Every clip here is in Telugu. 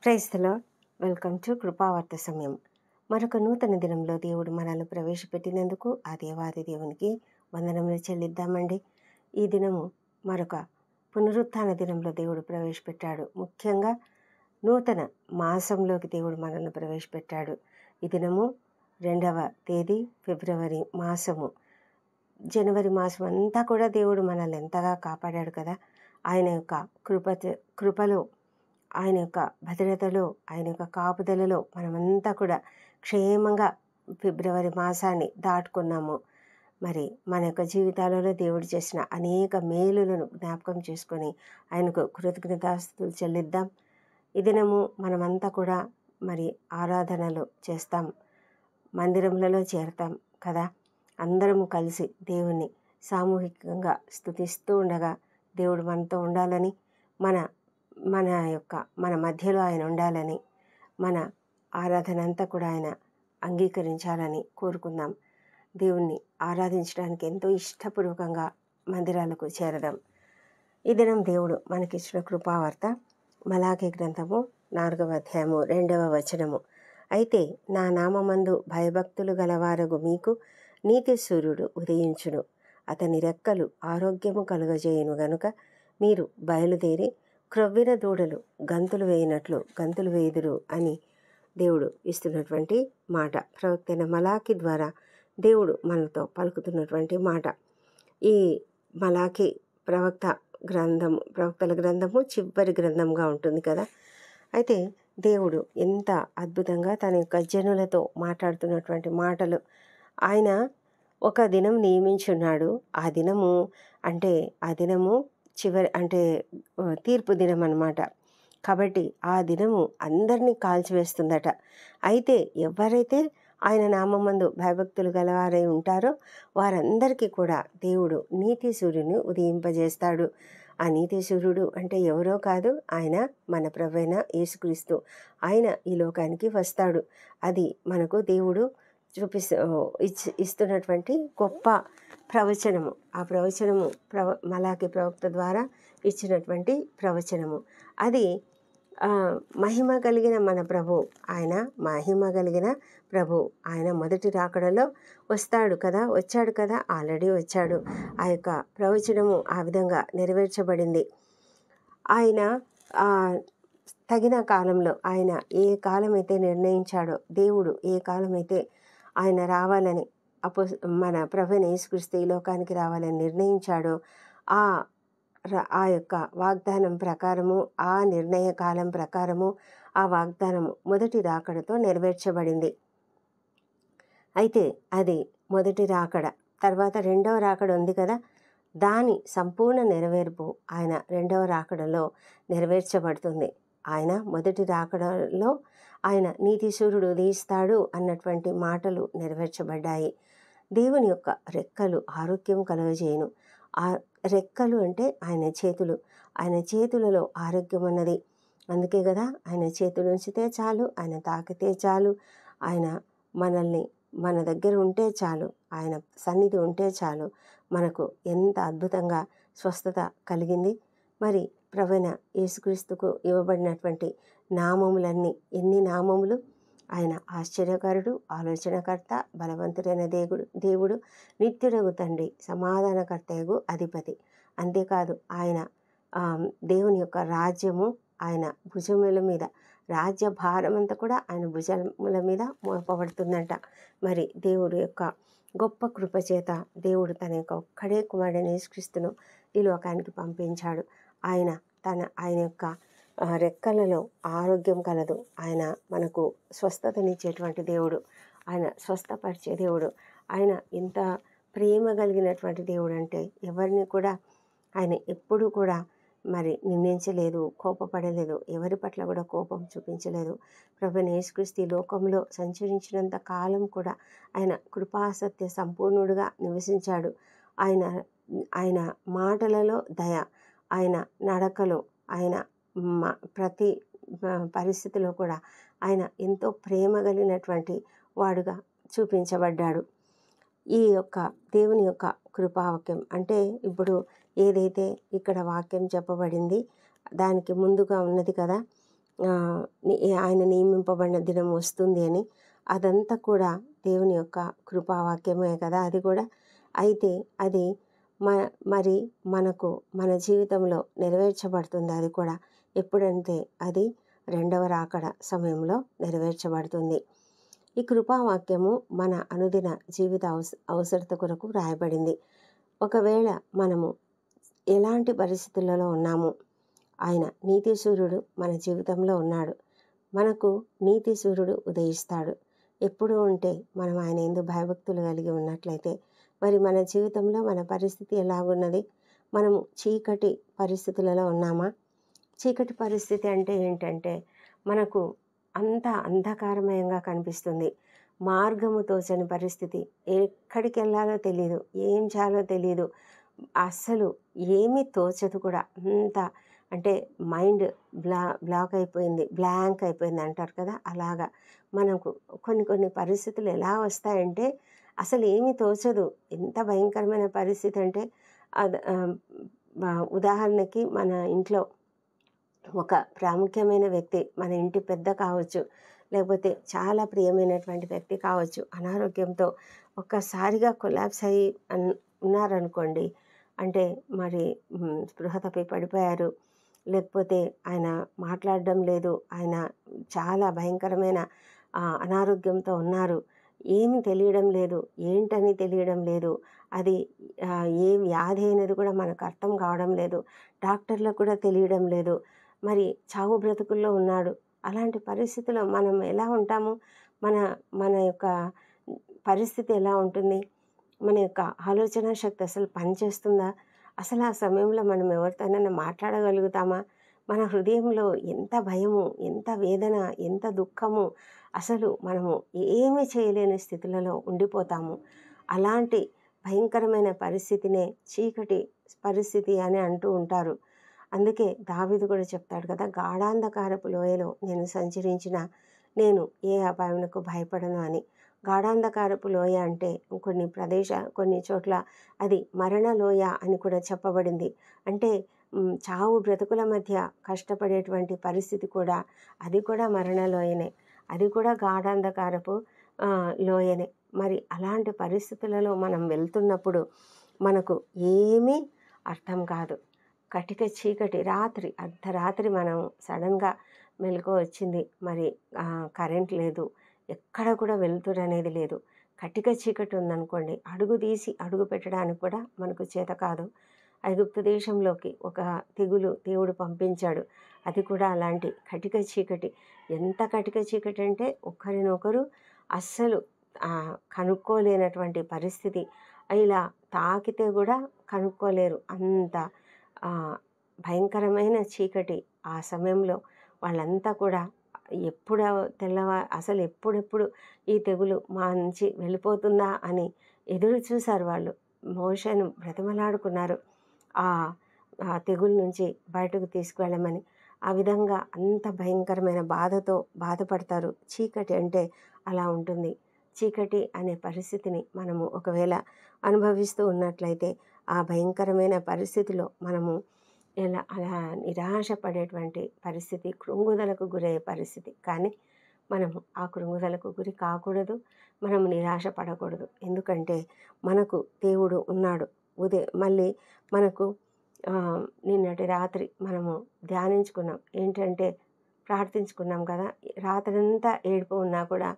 Praise the Lord. Welcome to కృపావార్త సమయం. మరొక నూతన దినంలో దేవుడు మనల్ని ప్రవేశపెట్టినందుకు ఆ దేవాది దేవునికి వందనములు చెల్లిద్దామండి. ఈ దినము మరొక పునరుత్థాన దినంలో దేవుడు ప్రవేశపెట్టాడు. ముఖ్యంగా నూతన మాసంలోకి దేవుడు మనల్ని ప్రవేశపెట్టాడు. ఈ దినము 2వ తేదీ ఫిబ్రవరి మాసము. జనవరి మాసం అంతా కూడా దేవుడు మనల్ని ఎంతగా కాపాడాడు కదా. ఆయన యొక్క కృపలో, ఆయన యొక్క భద్రతలో, ఆయన యొక్క కాపుదలలో మనమంతా కూడా క్షేమంగా ఫిబ్రవరి మాసాన్ని దాటుకున్నాము. మరి మన యొక్క జీవితాలలో దేవుడు చేసిన అనేక మేలులను జ్ఞాపకం చేసుకొని ఆయనకు కృతజ్ఞతాస్తుతులు చెల్లిద్దాం. ఈ దినము మనమంతా కూడా మరి ఆరాధనలు చేస్తాం, మందిరములలో చేరతాం కదా. అందరము కలిసి దేవుణ్ణి సామూహికంగా స్తుతిస్తూ ఉండగా దేవుడు మనతో ఉండాలని, మన మధ్యలో ఆయన ఉండాలని, మన ఆరాధన అంతా కూడా ఆయన అంగీకరించాలని కోరుకుందాం. దేవుణ్ణి ఆరాధించడానికి ఎంతో ఇష్టపూర్వకంగా మందిరాలకు చేరదాం. ఈ దినం దేవుడు మనకిచ్చిన కృపావార్త మలాకీ గ్రంథము 4వ అధ్యాయము 2వ వచనము. అయితే నా నామమందు భయభక్తులు గలవారగు మీకు నీతి సూర్యుడు ఉదయించును, అతని రెక్కలు ఆరోగ్యము కలుగజేయును గనుక మీరు బయలుదేరి క్రొవ్విన దూడలు గంతులు వేయినట్లు గంతులు వేయుదురు అని దేవుడు ఇస్తున్నటువంటి మాట. ప్రవక్తైన మలాకీ ద్వారా దేవుడు మనతో పలుకుతున్నటువంటి మాట. ఈ మలాకీ ప్రవక్తల గ్రంథము చివరి గ్రంథంగా ఉంటుంది కదా. అయితే దేవుడు ఎంత అద్భుతంగా తన యొక్క జనులతో మాట్లాడుతున్నటువంటి మాటలు. ఆయన ఒక దినం నియమించున్నాడు. ఆ దినము తీర్పు దినం అన్నమాట. కాబట్టి ఆ దినము అందరినీ కాల్చివేస్తుందట. అయితే ఎవరైతే ఆయన నామమందు భయభక్తులు గలవారై ఉంటారో వారందరికీ కూడా దేవుడు నీతి సూర్యుని ఉదయింపజేస్తాడు. ఆ నీతి సూర్యుడు అంటే ఎవరో కాదు, ఆయన మన ప్రభువైన యేసుక్రీస్తు. ఆయన ఈ లోకానికి వస్తాడు. అది మనకు దేవుడు ఇస్తున్నటువంటి గొప్ప ప్రవచనము. ఆ ప్రవచనము మలాకీ ప్రవక్త ద్వారా ఇచ్చినటువంటి ప్రవచనము. అది మహిమ కలిగిన మన ప్రభు. ఆయన మొదటి రాకడలో వస్తాడు కదా, ఆల్రెడీ వచ్చాడు. ఆ యొక్క ప్రవచనము ఆ విధంగా నెరవేర్చబడింది. ఆయన తగిన కాలంలో, ఆయన ఏ కాలమైతే నిర్ణయించాడో, దేవుడు ఏ కాలమైతే ఆయన రావాలని మన ప్రభువైన యేసుక్రీస్తు ఈ లోకానికి రావాలని నిర్ణయించాడో ఆ యొక్క వాగ్దానం ప్రకారము, ఆ నిర్ణయ కాలం ప్రకారము ఆ వాగ్దానము మొదటి రాకడతో నెరవేర్చబడింది. అయితే అది మొదటి రాకడ. తర్వాత 2వ రాకడ ఉంది కదా, దాని సంపూర్ణ నెరవేర్పు ఆయన 2వ రాకడలో నెరవేర్చబడుతుంది. ఆయన మొదటి రాకడలో ఆయన నీతి సూర్యుడు ఉదయిస్తాడు అన్నటువంటి మాటలు నెరవేర్చబడ్డాయి. దేవుని యొక్క రెక్కలు ఆరోగ్యం కలుగజేయును. ఆ రెక్కలు అంటే ఆయన చేతులు. ఆయన చేతులలో ఆరోగ్యం ఉన్నది. అందుకే కదా, ఆయన చేతులు ఉంచితే చాలు, ఆయన తాకితే చాలు, ఆయన మన దగ్గర ఉంటే చాలు, ఆయన సన్నిధి ఉంటే చాలు, మనకు ఎంత అద్భుతంగా స్వస్థత కలిగింది. మరి ప్రభువైన యేసుక్రీస్తుకు ఇవ్వబడినటువంటి నామములన్నీ ఎన్ని నామములు! ఆయన ఆశ్చర్యకరుడు, ఆలోచనకర్త, బలవంతుడైన దేవుడు, నిత్యుడగు తండ్రి, సమాధానకర్తయగు అధిపతి. అంతేకాదు, ఆయన దేవుని యొక్క రాజ్యము ఆయన భుజముల మీద, రాజ్య భారమంతా కూడా ఆయన భుజముల మీద మోపబడుతుందంట. మరి దేవుడు యొక్క గొప్ప కృపచేత దేవుడు తన యొక్క ఒక్కడే కుమారుడైన యేసుక్రీస్తును ఈ లోకానికి పంపించాడు. ఆయన యొక్క రెక్కలలో ఆరోగ్యం కలదు. ఆయన మనకు స్వస్థతనిచ్చేటువంటి దేవుడు, ఆయన స్వస్థపరిచే దేవుడు. ఆయన ఎంత ప్రేమ కలిగినటువంటి దేవుడు అంటే ఎవరిని కూడా ఆయన ఎప్పుడూ కూడా మరి నిందించలేదు, కోపపడలేదు, ఎవరి పట్ల కూడా కోపం చూపించలేదు. ప్రభువైన యేసుక్రీస్తు లోకంలో సంచరించినంత కాలం కూడా ఆయన కృపాసత్య సంపూర్ణుడుగా నివసించాడు. ఆయన మాటలలో దయ, ఆయన నడకలో, ఆయన ప్రతి పరిస్థితిలో కూడా ఆయన ఎంతో ప్రేమ కలిగినటువంటి వాడుగా చూపించబడ్డాడు. ఈ యొక్క దేవుని యొక్క కృపావాక్యం అంటే ఇప్పుడు ఏదైతే ఇక్కడ వాక్యం చెప్పబడింది దానికి ముందుగా ఉన్నది కదా, ఆయన నియమింపబడిన దినం వస్తుంది అని, అదంతా కూడా దేవుని యొక్క కృపావాక్యమే కదా అది కూడా. అయితే అది మరి మనకు మన జీవితంలో నెరవేర్చబడుతుంది. అది కూడా ఎప్పుడంటే అది రెండవ రాకడ సమయంలో నెరవేర్చబడుతుంది. ఈ కృపావాక్యము మన అనుదిన జీవిత అవసరత కొరకు వ్రాయబడింది. ఒకవేళ మనము ఎలాంటి పరిస్థితులలో ఉన్నాము, ఆయన నీతి సూర్యుడు మన జీవితంలో ఉన్నాడు. మనకు నీతి సూర్యుడు ఉదయిస్తాడు. ఎప్పుడు ఉంటే మనం ఆయన యందు భయభక్తులు కలిగి ఉన్నట్లయితే మరి మన జీవితంలో మన పరిస్థితి ఎలాగున్నది? మనము చీకటి పరిస్థితులలో ఉన్నామా? చీకటి పరిస్థితి అంటే ఏంటంటే మనకు అంతా అంధకారమయంగా కనిపిస్తుంది. మార్గము తోచని పరిస్థితి. ఎక్కడికి వెళ్ళాలో తెలియదు, ఏం చేయాలో తెలియదు, అస్సలు ఏమీ తోచదు కూడా. అంత అంటే మైండ్ బ్లాక్ అయిపోయింది, బ్లాంక్ అయిపోయింది అంటారు కదా, అలాగా మనకు కొన్ని పరిస్థితులు ఎలా వస్తాయంటే అసలు ఏమీ తోచదు. ఎంత భయంకరమైన పరిస్థితి అంటే ఉదాహరణకి మన ఇంట్లో ఒక ప్రాముఖ్యమైన వ్యక్తి, మన ఇంటి పెద్ద కావచ్చు, లేకపోతే చాలా ప్రియమైనటువంటి వ్యక్తి కావచ్చు, అనారోగ్యంతో ఒక్కసారిగా కొలాప్స్ అయ్యి ఉన్నారనుకోండి. అంటే మరి స్పృహ తప్పి పడిపోయారు, లేకపోతే ఆయన మాట్లాడడం లేదు, ఆయన చాలా భయంకరమైన అనారోగ్యంతో ఉన్నారు, ఏమి తెలియడం లేదు, ఏంటని తెలియడం లేదు, అది ఏ వ్యాధి అయినది కూడా మనకు అర్థం కావడం లేదు, డాక్టర్లకు కూడా తెలియడం లేదు, మరి చావు బ్రతుకుల్లో ఉన్నాడు. అలాంటి పరిస్థితిలో మనం ఎలా ఉంటాము? మన యొక్క పరిస్థితి ఎలా ఉంటుంది? మన యొక్క ఆలోచన శక్తి అసలు పనిచేస్తుందా? అసలు ఆ సమయంలో మనం ఎవరితోనైనా మాట్లాడగలుగుతామా? మన హృదయంలో ఎంత భయము, ఎంత వేదన, ఎంత దుఃఖము, అసలు మనము ఏమీ చేయలేని స్థితులలో ఉండిపోతాము. అలాంటి భయంకరమైన పరిస్థితినే చీకటి పరిస్థితి అని అంటూ ఉంటారు. అందుకే దావీదు కూడా చెప్తాడు కదా, గాఢాంధకారపు లోయలో నేను సంచరించిన నేను ఏ అపాయమునకు భయపడను అని. గాఢాంధకారపు లోయ అంటే కొన్ని చోట్ల అది మరణ లోయ అని కూడా చెప్పబడింది. అంటే చావు బ్రతుకుల మధ్య కష్టపడేటువంటి పరిస్థితి కూడా, అది కూడా మరణ లోయనే, అది కూడా గాఢాంధకారపు లోయనే. మరి అలాంటి పరిస్థితులలో మనం వెళ్తున్నప్పుడు మనకు ఏమీ అర్థం కాదు. కటిక చీకటి రాత్రి, అర్ధరాత్రి మనం సడన్గా మెలకువ వచ్చింది, మరి కరెంట్ లేదు, ఎక్కడ కూడా వెలుతురు అనేది లేదు, కటిక చీకటి ఉందనుకోండి, అడుగు తీసి అడుగు పెట్టడానికి కూడా మనకు చేత కాదు. ఐగుప్తు దేశంలోకి ఒక తెగులు దేవుడు పంపించాడు, అది కూడా అలాంటి కటిక చీకటి. ఎంత కటిక చీకటి అంటే ఒకరినొకరు అస్సలు కనుక్కోలేనటువంటి పరిస్థితి. ఇలా తాకితే కూడా కనుక్కోలేరు, అంత భయంకరమైన చీకటి. ఆ సమయంలో వాళ్ళంతా కూడా అసలు ఎప్పుడెప్పుడు ఈ తెగులు మా నుంచి వెళ్ళిపోతుందా అని ఎదురు చూశారు వాళ్ళు. మోషేను బ్రతిమలాడుకున్నారు ఆ తెగుల నుంచి బయటకు తీసుకువెళ్ళమని. ఆ విధంగా అంత భయంకరమైన బాధతో బాధపడతారు. చీకటి అంటే అలా ఉంటుంది. చీకటి అనే పరిస్థితిని మనము ఒకవేళ అనుభవిస్తూ ఉన్నట్లయితే ఆ భయంకరమైన పరిస్థితిలో మనము అలా నిరాశపడేటువంటి పరిస్థితి, కృంగుదలకు గురయ్యే పరిస్థితి. కానీ మనము ఆ కృంగుదలకు గురి కాకూడదు, మనము నిరాశ పడకూడదు. ఎందుకంటే మనకు దేవుడు ఉన్నాడు. మళ్ళీ మనకు నిన్నటి రాత్రి మనము ధ్యానించుకున్నాం, ఏంటంటే ప్రార్థించుకున్నాం కదా, రాత్రంతా ఏడుపు ఉన్నా కూడా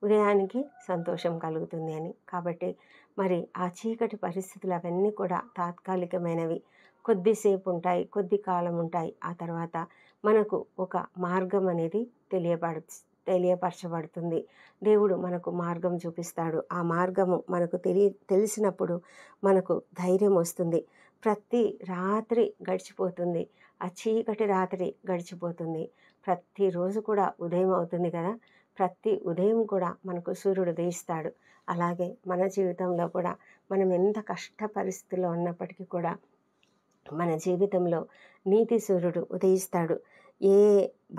ఉదయానికి సంతోషం కలుగుతుంది అని. కాబట్టి మరి ఆ చీకటి పరిస్థితులు అవన్నీ కూడా తాత్కాలికమైనవి, కొద్దిసేపు ఉంటాయి, కొద్ది కాలం ఉంటాయి. ఆ తర్వాత మనకు ఒక మార్గం అనేది తెలియపరచబడుతుంది. దేవుడు మనకు మార్గం చూపిస్తాడు. ఆ మార్గము మనకు తెలిసినప్పుడు మనకు ధైర్యం వస్తుంది. ప్రతి రాత్రి గడిచిపోతుంది, ఆ చీకటి రాత్రి గడిచిపోతుంది. ప్రతిరోజు కూడా ఉదయం అవుతుంది కదా, ప్రతి ఉదయం కూడా మనకు సూర్యుడు ఉదయిస్తాడు. అలాగే మన జీవితంలో కూడా మనం ఎంత కష్ట పరిస్థితుల్లో ఉన్నప్పటికీ కూడా మన జీవితంలో నీతి సూర్యుడు ఉదయిస్తాడు. ఏ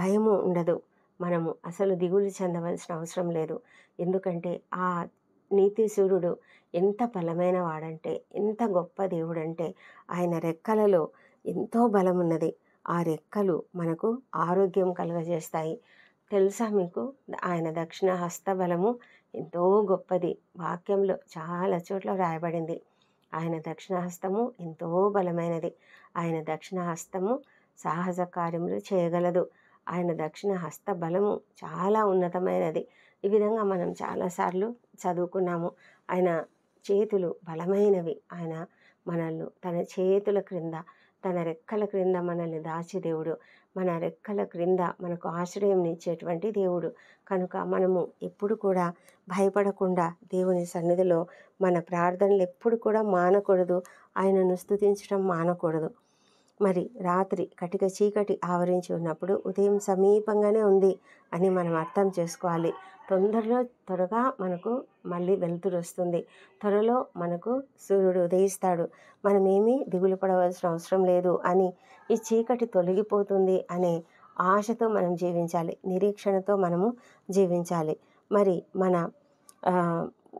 భయము ఉండదు, మనము అసలు దిగులు చెందవలసిన అవసరం లేదు. ఎందుకంటే ఆ నీతి సూర్యుడు ఎంత బలమైన వాడంటే, ఎంత గొప్ప దేవుడంటే, ఆయన రెక్కలలో ఎంతో బలం ఉన్నది. ఆ రెక్కలు మనకు ఆరోగ్యం కలుగజేస్తాయి. తెలుసా మీకు? ఆయన దక్షిణ హస్తబలము ఎంతో గొప్పది. వాక్యంలో చాలా చోట్ల వ్రాయబడింది. ఆయన దక్షిణ హస్తము ఎంతో బలమైనది. ఆయన దక్షిణ హస్తము సాహస కార్యములు చేయగలదు. ఆయన దక్షిణ హస్త బలము చాలా ఉన్నతమైనది. ఈ విధంగా మనం చాలాసార్లు చదువుకున్నాము. ఆయన చేతులు బలమైనవి. ఆయన మనల్ని తన చేతుల క్రింద, తన రెక్కల క్రింద మనల్ని దాచి దేవుడు. మన రెక్కల క్రింద మనకు ఆశ్రయం ఇచ్చేటువంటి దేవుడు. కనుక మనము ఎప్పుడు కూడా భయపడకుండా దేవుని సన్నిధిలో మన ప్రార్థనలు ఎప్పుడు కూడా మానకూడదు. ఆయనను స్తుతించడం మానకూడదు. మరి రాత్రి కటిక చీకటి ఆవరించి ఉన్నప్పుడు ఉదయం సమీపంగానే ఉంది అని మనం అర్థం చేసుకోవాలి. త్వరగా మనకు మళ్ళీ వెలుతురు వస్తుంది. త్వరలో మనకు సూర్యుడు ఉదయిస్తాడు. మనమేమీ దిగులు పడవలసిన అవసరం లేదు అని, ఈ చీకటి తొలగిపోతుంది అనే ఆశతో మనం జీవించాలి. నిరీక్షణతో మనము జీవించాలి. మరి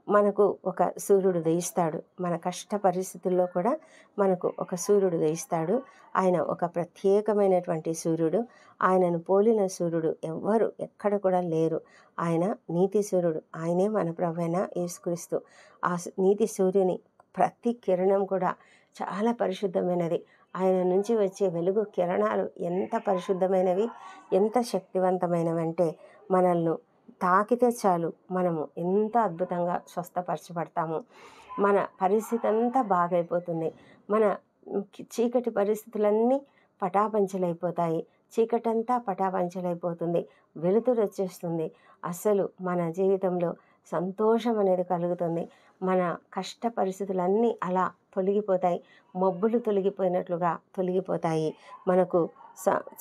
మనకు ఒక సూర్యుడు ఉదయిస్తాడు. మన కష్ట పరిస్థితుల్లో కూడా మనకు ఒక సూర్యుడు ఉదయిస్తాడు. ఆయన ఒక ప్రత్యేకమైనటువంటి సూర్యుడు. ఆయనను పోలిన సూర్యుడు ఎవ్వరు ఎక్కడ కూడా లేరు. ఆయన నీతి సూర్యుడు. ఆయనే మన ప్రభువైన యేసుక్రీస్తు. ఆ నీతి సూర్యుని ప్రతి కిరణం కూడా చాలా పరిశుద్ధమైనది. ఆయన నుంచి వచ్చే వెలుగు కిరణాలు ఎంత పరిశుద్ధమైనవి, ఎంత శక్తివంతమైనవంటే మనల్ని తాకితే చాలు మనము ఎంత అద్భుతంగా స్వస్థపరచబడతాము. మన పరిస్థితి అంతా బాగైపోతుంది. మన చీకటి పరిస్థితులన్నీ పటాపంచలైపోతాయి. చీకటంతా పటాపంచలైపోతుంది. వెలుతురు వచ్చేస్తుంది. అసలు మన జీవితంలో సంతోషం అనేది కలుగుతుంది. మన కష్ట పరిస్థితులన్నీ అలా తొలగిపోతాయి. మబ్బులు తొలగిపోయినట్లుగా తొలగిపోతాయి. మనకు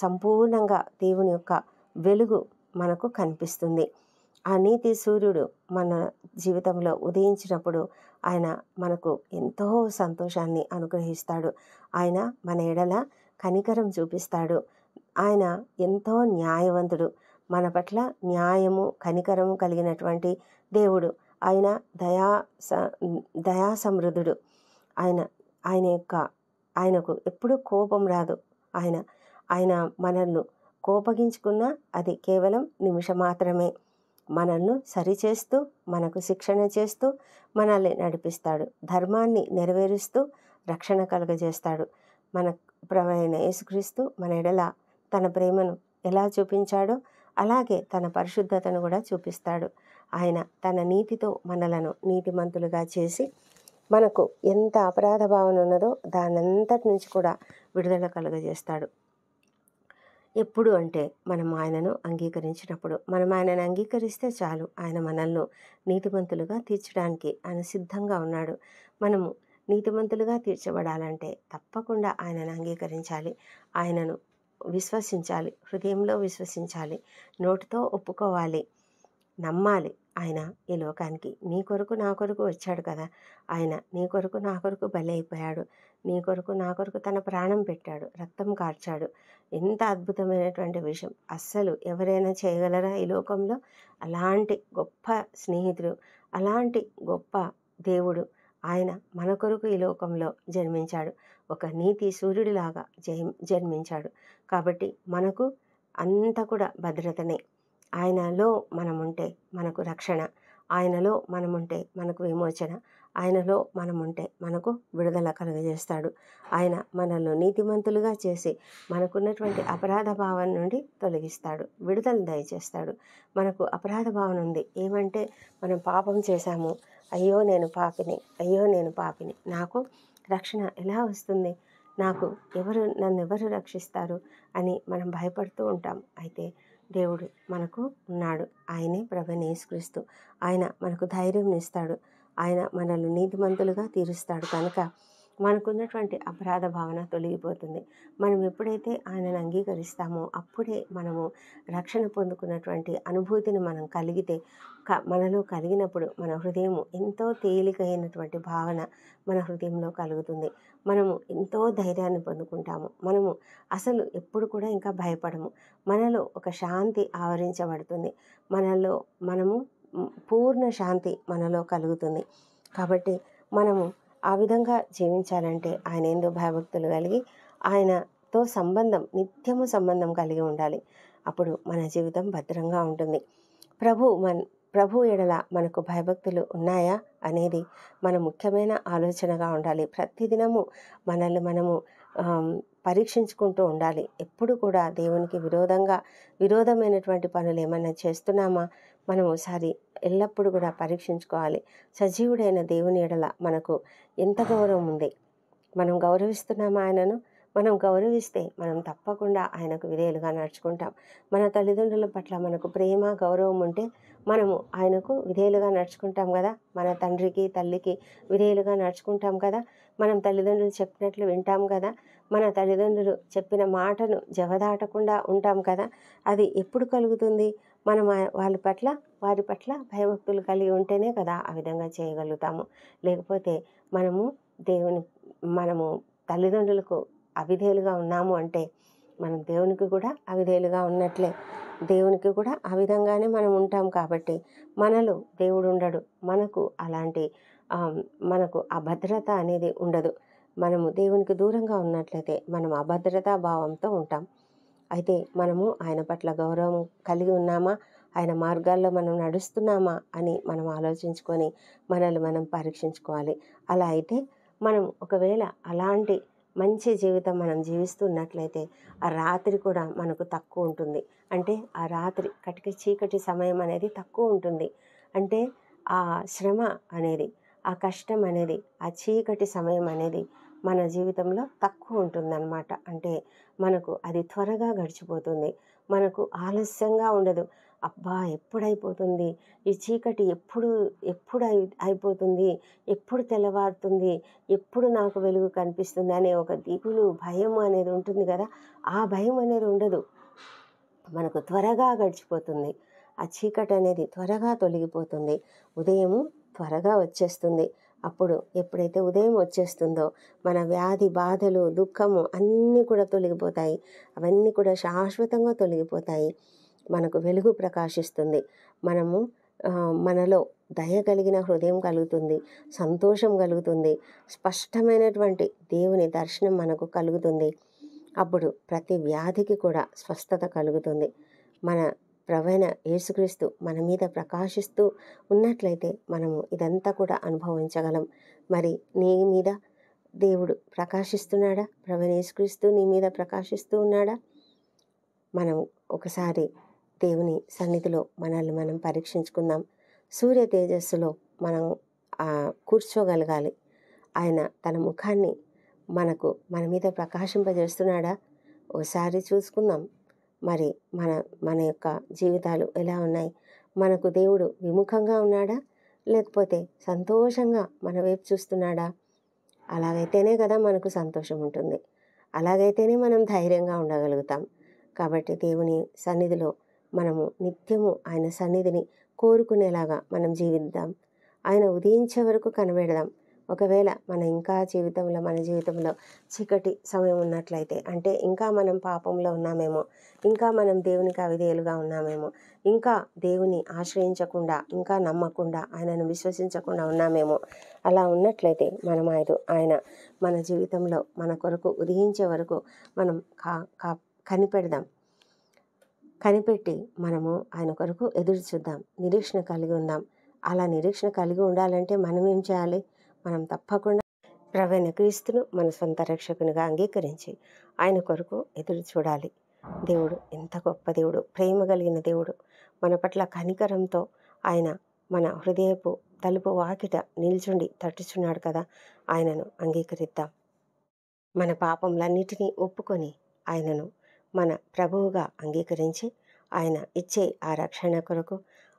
సంపూర్ణంగా దేవుని యొక్క వెలుగు మనకు కనిపిస్తుంది. ఆ నీతి సూర్యుడు మన జీవితంలో ఉదయించినప్పుడు ఆయన మనకు ఎంతో సంతోషాన్ని అనుగ్రహిస్తాడు. ఆయన మన ఎడల కనికరం చూపిస్తాడు. ఆయన ఎంతో న్యాయవంతుడు. మన పట్ల న్యాయము, కనికరము కలిగినటువంటి దేవుడు. ఆయన దయా సమృద్ధుడు. ఆయనకు ఎప్పుడూ కోపం రాదు. ఆయన మనల్ని కోపగించుకున్నా అది కేవలం నిమిషం మాత్రమే. మనల్ని సరిచేస్తూ, మనకు శిక్షణ చేస్తూ మనల్ని నడిపిస్తాడు. ధర్మాన్ని నెరవేరుస్తూ రక్షణ కలుగజేస్తాడు. మన ప్రభువైన యేసుక్రీస్తు మన ఎడల తన ప్రేమను ఎలా చూపించాడో అలాగే తన పరిశుద్ధతను కూడా చూపిస్తాడు. ఆయన తన నీతితో మనలను నీతిమంతులుగా చేసి మనకు ఎంత అపరాధ భావన ఉన్నదో దానంతటి నుంచి కూడా విడుదల కలుగజేస్తాడు. ఎప్పుడు అంటే మనం ఆయనను అంగీకరించినప్పుడు. మనం ఆయనను అంగీకరిస్తే చాలు. ఆయన మనల్ని నీతిమంతులుగా తీర్చడానికి ఆయన సిద్ధంగా ఉన్నాడు. మనము నీతిమంతులుగా తీర్చబడాలంటే తప్పకుండా ఆయనను అంగీకరించాలి. ఆయనను విశ్వసించాలి. హృదయంలో విశ్వసించాలి. నోటితో ఒప్పుకోవాలి. నమ్మాలి. ఆయన ఈ లోకానికి నీ కొరకు నా కొరకు వచ్చాడు కదా. ఆయన నీ కొరకు నా కొరకు బలి అయిపోయాడు. నీ కొరకు నా కొరకు తన ప్రాణం పెట్టాడు, రక్తం కార్చాడు. ఎంత అద్భుతమైనటువంటి విషయం. అస్సలు ఎవరైనా చేయగలరా ఈ లోకంలో? అలాంటి గొప్ప స్నేహితుడు, అలాంటి గొప్ప దేవుడు ఆయన మన కొరకు ఈ లోకంలో జన్మించాడు. ఒక నీతి సూర్యుడిలాగా జన్మించాడు. కాబట్టి మనకు అంతా కూడా భద్రతనే. ఆయనలో మనముంటే మనకు రక్షణ, ఆయనలో మనముంటే మనకు విమోచన, ఆయనలో మనముంటే మనకు విడుదల కలుగజేస్తాడు. ఆయన మనల్ని నీతిమంతులుగా చేసి మనకున్నటువంటి అపరాధ భావం నుండి తొలగిస్తాడు, విడుదల దయచేస్తాడు. మనకు అపరాధ భావన ఉంది. ఏమంటే మనం పాపం చేశాము, అయ్యో నేను పాపిని, నాకు రక్షణ ఎలా వస్తుంది, నన్ను ఎవరు రక్షిస్తారు అని మనం భయపడుతూ ఉంటాం. అయితే దేవుడు మనకు ఉన్నాడు. ఆయనే ప్రభువైన యేసుక్రీస్తు. ఆయన మనకు ధైర్యం ఇస్తాడు. ఆయన మనల్ని నీతిమంతులుగా తీరుస్తాడు. కనుక మనకున్నటువంటి అపరాధ భావన తొలగిపోతుంది. మనం ఎప్పుడైతే ఆయనను అంగీకరిస్తామో అప్పుడే మనము రక్షణ పొందుకున్నటువంటి అనుభూతిని మనం కలిగితే మనలో కలిగినప్పుడు మన హృదయము ఎంతో తేలికైనటువంటి భావన మన హృదయంలో కలుగుతుంది. మనము ఎంతో ధైర్యాన్ని పొందుకుంటాము. మనము అసలు ఎప్పుడు కూడా ఇంకా భయపడము. మనలో ఒక శాంతి ఆవరించబడుతుంది. మనము పూర్ణ శాంతి మనలో కలుగుతుంది. కాబట్టి మనము ఆ విధంగా జీవించాలంటే ఆయన యందు భయభక్తులు కలిగి ఆయన సంబంధం, నిత్యము సంబంధం కలిగి ఉండాలి. అప్పుడు మన జీవితం భద్రంగా ఉంటుంది. ప్రభు ఎడల మనకు భయభక్తులు ఉన్నాయా అనేది మన ముఖ్యమైన ఆలోచనగా ఉండాలి. ప్రతిదినము మనల్ని మనము పరీక్షించుకుంటూ ఉండాలి. ఎప్పుడు కూడా దేవునికి విరోధమైనటువంటి పనులు ఏమైనా చేస్తున్నామా మనం ఒకసారి ఎల్లప్పుడూ కూడా పరీక్షించుకోవాలి. సజీవుడైన దేవుని ఎడల మనకు ఎంత గౌరవం ఉంది? మనం గౌరవిస్తున్నామా ఆయనను? మనం గౌరవిస్తే మనం తప్పకుండా ఆయనకు విధేయులుగా నడుచుకుంటాం. మన తల్లిదండ్రుల పట్ల మనకు ప్రేమ, గౌరవం ఉంటే మనము ఆయనకు విధేయులుగా నడుచుకుంటాం కదా. మన తండ్రికి, తల్లికి విధేయులుగా నడుచుకుంటాం కదా. మనం తల్లిదండ్రులు చెప్పినట్లు వింటాం కదా. మన తల్లిదండ్రులు చెప్పిన మాటను జవదాటకుండా ఉంటాం కదా. అది ఎప్పుడు కలుగుతుంది? మనం వారి పట్ల భయభక్తులు కలిగి ఉంటేనే కదా ఆ విధంగా చేయగలుగుతాము. లేకపోతే మనము తల్లిదండ్రులకు అవిధేయులుగా ఉన్నాము అంటే మనం దేవునికి కూడా అవిధేయులుగా ఉన్నట్లే. దేవునికి కూడా ఆ విధంగానే మనం ఉంటాం కాబట్టి మనలో దేవుడు ఉండడు. మనకు అభద్రత అనేది ఉండదు. మనము దేవునికి దూరంగా ఉన్నట్లయితే మనం అభద్రతా భావంతో ఉంటాం. అయితే మనము ఆయన పట్ల గౌరవం కలిగి ఉన్నామా, ఆయన మార్గాల్లో మనం నడుస్తున్నామా అని మనం ఆలోచించుకొని మనల్ని మనం పరీక్షించుకోవాలి. అలా అయితే మనం ఒకవేళ అలాంటి మంచి జీవితం మనం జీవిస్తున్నట్లయితే ఆ రాత్రి కూడా మనకు తక్కువ ఉంటుంది. అంటే ఆ రాత్రి చీకటి సమయం అనేది తక్కువ ఉంటుంది. అంటే ఆ శ్రమ అనేది, ఆ కష్టం అనేది, ఆ చీకటి సమయం అనేది మన జీవితంలో తక్కువ ఉంటుందన్నమాట. అంటే మనకు అది త్వరగా గడిచిపోతుంది. మనకు ఆలస్యంగా ఉండదు. అబ్బా ఎప్పుడైపోతుంది, ఈ చీకటి ఎప్పుడు అయిపోతుంది, ఎప్పుడు తెల్లవారుతుంది, ఎప్పుడు నాకు వెలుగు కనిపిస్తుంది అనే ఒక దిగులు, భయం అనేది ఉంటుంది కదా. ఆ భయం అనేది ఉండదు. మనకు త్వరగా గడిచిపోతుంది. ఆ చీకటి అనేది త్వరగా తొలగిపోతుంది. ఉదయము త్వరగా వచ్చేస్తుంది. అప్పుడు ఎప్పుడైతే ఉదయం వచ్చేస్తుందో మన వ్యాధి, బాధలు, దుఃఖము అన్నీ కూడా తొలగిపోతాయి. అవన్నీ కూడా శాశ్వతంగా తొలగిపోతాయి. మనకు వెలుగు ప్రకాశిస్తుంది. మనలో దయ కలిగిన హృదయం కలుగుతుంది, సంతోషం కలుగుతుంది, స్పష్టమైనటువంటి దేవుని దర్శనం మనకు కలుగుతుంది. అప్పుడు ప్రతి వ్యాధికి కూడా స్వస్థత కలుగుతుంది. మన ప్రభువైన యేసుక్రీస్తు మన మీద ప్రకాశిస్తూ ఉన్నట్లయితే మనము ఇదంతా కూడా అనుభవించగలం. మరి నీ మీద దేవుడు ప్రకాశిస్తున్నాడా? ప్రభువైన యేసుక్రీస్తు నీ మీద ప్రకాశిస్తూ ఉన్నాడా? మనం ఒకసారి దేవుని సన్నిధిలో మనల్ని మనం పరీక్షించుకుందాం. సూర్య తేజస్సులో మనం కూర్చోగలగాలి. ఆయన తన ముఖాన్ని మన మీద ప్రకాశింపజేస్తున్నాడా? ఒకసారి చూసుకుందాం. మరి మన యొక్క జీవితాలు ఎలా ఉన్నాయి? మనకు దేవుడు విముఖంగా ఉన్నాడా, లేకపోతే సంతోషంగా మన వైపు చూస్తున్నాడా? అలాగైతేనే కదా మనకు సంతోషం ఉంటుంది. అలాగైతేనే మనం ధైర్యంగా ఉండగలుగుతాం. కాబట్టి దేవుని సన్నిధిలో మనము నిత్యము ఆయన సన్నిధిని కోరుకునేలాగా మనం జీవిద్దాం. ఆయన ఉదయించే వరకు కనిపెడదాం. ఒకవేళ మన జీవితంలో చీకటి సమయం ఉన్నట్లయితే, అంటే ఇంకా మనం పాపంలో ఉన్నామేమో, ఇంకా మనం దేవునికి అవిధేయులుగా ఉన్నామేమో, ఇంకా దేవుని ఆశ్రయించకుండా, ఇంకా నమ్మకుండా, ఆయనను విశ్వసించకుండా ఉన్నామేమో, అలా ఉన్నట్లయితే ఆయన మన జీవితంలో మన కొరకు ఉదయించే వరకు మనం కనిపెట్టి మనము ఆయన కొరకు ఎదురు చూద్దాం, నిరీక్షణ కలిగి ఉందాం. అలా నిరీక్షణ కలిగి ఉండాలంటే మనం ఏం చేయాలి? మనం తప్పకుండా ప్రభువైన క్రీస్తును మన సొంత రక్షకునిగా అంగీకరించి ఆయన కొరకు ఎదురు చూడాలి. దేవుడు ఎంత గొప్ప దేవుడు, ప్రేమ కలిగిన దేవుడు. మన పట్ల కనికరంతో ఆయన మన హృదయపు తలుపు వాకిట నిల్చుండి తట్టుచున్నాడు కదా. ఆయనను అంగీకరిద్దాం. మన పాపములన్నిటినీ ఒప్పుకొని ఆయనను మన ప్రభువుగా అంగీకరించి ఆయన ఇచ్చే ఆ రక్షణ కొరకు,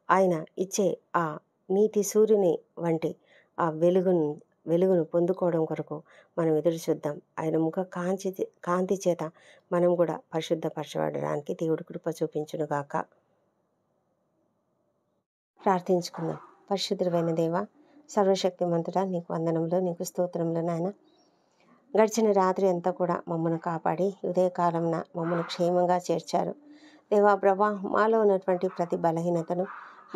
ఆయన ఇచ్చే ఆ నీతి సూర్యుని వంటి ఆ వెలుగును పొందుకోవడం కొరకు మనం ఎదురు చూద్దాం. ఆయన ముఖ కాంతి చేత మనం కూడా పరిశుద్ధపరచబడడానికి దేవుడు కృప చూపించునుగాక. ప్రార్థించుకుందాం. పరిశుద్ధుడైన దేవ, సర్వశక్తిమంతుడా, నీకు వందనములు, నీకు స్తోత్రములు నాయన. గడిచిన రాత్రి అంతా కూడా మమ్మల్ని కాపాడి ఉదయకాలంన మమ్మల్ని క్షేమంగా చేర్చారు. దేవా ప్రభా, మాలో ఉన్నటువంటి ప్రతి బలహీనతను,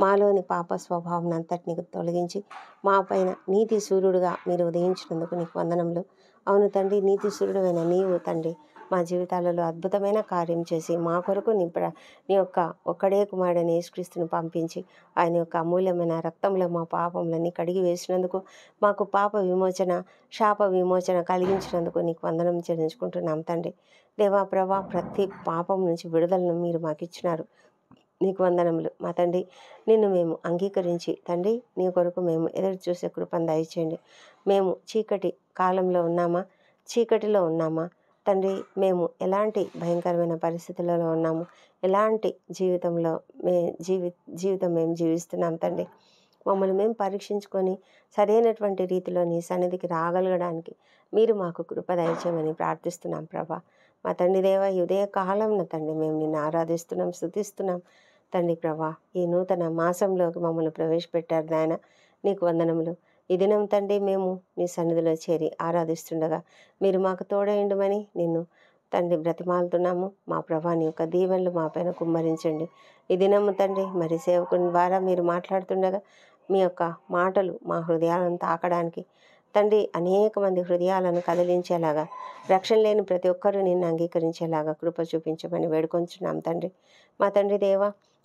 మాలోని పాప స్వభావం అంతటిని తొలగించి మా పైన నీతి సూర్యుడుగా మీరు ఉదయించినందుకు నీకు వందనములు. అవును తండ్రి, నీతి సూర్యుడైన నీవు తండ్రి మా జీవితాలలో అద్భుతమైన కార్యం చేసి మా కొరకు నీ యొక్క ఒక్కడే కుమారుడైన యేసుక్రీస్తును పంపించి ఆయన యొక్క అమూల్యమైన రక్తంలో మా పాపములన్నీ కడిగి వేసినందుకు, మాకు పాప విమోచన, శాప విమోచన కలిగించినందుకు నీకు వందనం చెల్లించుకుంటున్నాం తండ్రి. దేవా ప్రభా, ప్రతి పాపం నుంచి విడుదలను మీరు మాకు ఇచ్చినారు. నీకు వందనములు మా తండ్రి. నిన్ను మేము అంగీకరించి తండ్రి నీ కొరకు మేము ఎదురు చూసే కృపను దయచేయండి. మేము చీకటి కాలంలో ఉన్నామా, చీకటిలో ఉన్నామా తండ్రి, మేము ఎలాంటి భయంకరమైన పరిస్థితులలో ఉన్నాము, ఎలాంటి జీవితంలో జీవితం మేము జీవిస్తున్నాం తండ్రి. మమ్మల్ని మేము పరీక్షించుకొని సరైనటువంటి రీతిలో నీ సన్నిధికి రాగలగడానికి మీరు మాకు కృప దయచేయమని ప్రార్థిస్తున్నాం ప్రభా. మా తండ్రి దేవ, ఈ ఉదయ కాలంలో తండ్రి మేము నిన్ను ఆరాధిస్తున్నాం, స్తుతిస్తున్నాం తండ్రి ప్రభా. ఈ నూతన మాసంలోకి మమ్మల్ని ప్రవేశపెట్టారు నాయన, నీకు వందనములు. ఈ దినం తండ్రి మేము నీ సన్నిధిలో చేరి ఆరాధిస్తుండగా మీరు మాకు తోడైండమని నిన్ను తండ్రి బ్రతిమాలుతున్నాము. మా ప్రభా, నీ యొక్క దీవెనలు మా పైన కుమ్మరించండి. ఈ దినము తండ్రి మరి సేవకుని ద్వారా మీరు మాట్లాడుతుండగా మీ యొక్క మాటలు మా హృదయాలను తాకడానికి తండ్రి అనేక మంది హృదయాలను కదిలించేలాగా, రక్షణ లేని ప్రతి ఒక్కరూ నిన్ను అంగీకరించేలాగా కృప చూపించమని వేడుకొంచున్నాం తండ్రి. మా తండ్రి దేవ,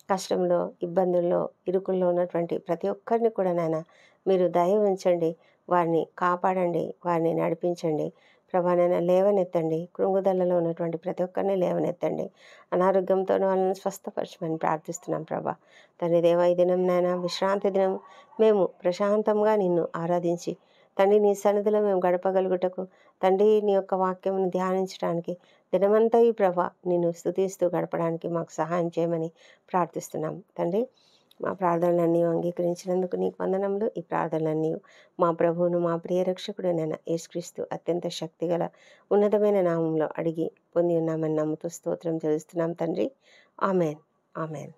కష్టంలో, ఇబ్బందుల్లో, ఇరుకుల్లో ఉన్నటువంటి ప్రతి ఒక్కరిని కూడా నాయన మీరు దయ ఉంచండి, వారిని కాపాడండి, వారిని నడిపించండి ప్రభా. నాయన లేవనెత్తండి, కృంగుదలలో ఉన్నటువంటి ప్రతి ఒక్కరిని లేవనెత్తండి, అనారోగ్యంతో వాళ్ళని స్వస్థపరచమని ప్రార్థిస్తున్నాం ప్రభా. తండ్రి దేవ, ఈ దినం నాయన విశ్రాంతి దినం మేము ప్రశాంతంగా నిన్ను ఆరాధించి తండ్రి నీ సన్నిధిలో మేము గడపగలుగుటకు తండ్రి నీ యొక్క వాక్యమును ధ్యానించడానికి దినమంతా ఈ ప్రభా నిన్ను స్తుతిస్తూ గడపడానికి మాకు సహాయం చేయమని ప్రార్థిస్తున్నాం తండ్రి. మా ప్రార్థనలన్నీ అంగీకరించినందుకు నీకు వందనములు. ఈ ప్రార్థనలన్నీ మా ప్రభువును, మా ప్రియ రక్షకుడైన యేసుక్రీస్తు అత్యంత శక్తిగల ఉన్నతమైన నామంలో అడిగి పొంది ఉన్నామని నమ్ముతూ స్తోత్రం చెల్లిస్తున్నాం తండ్రి. Amen, amen.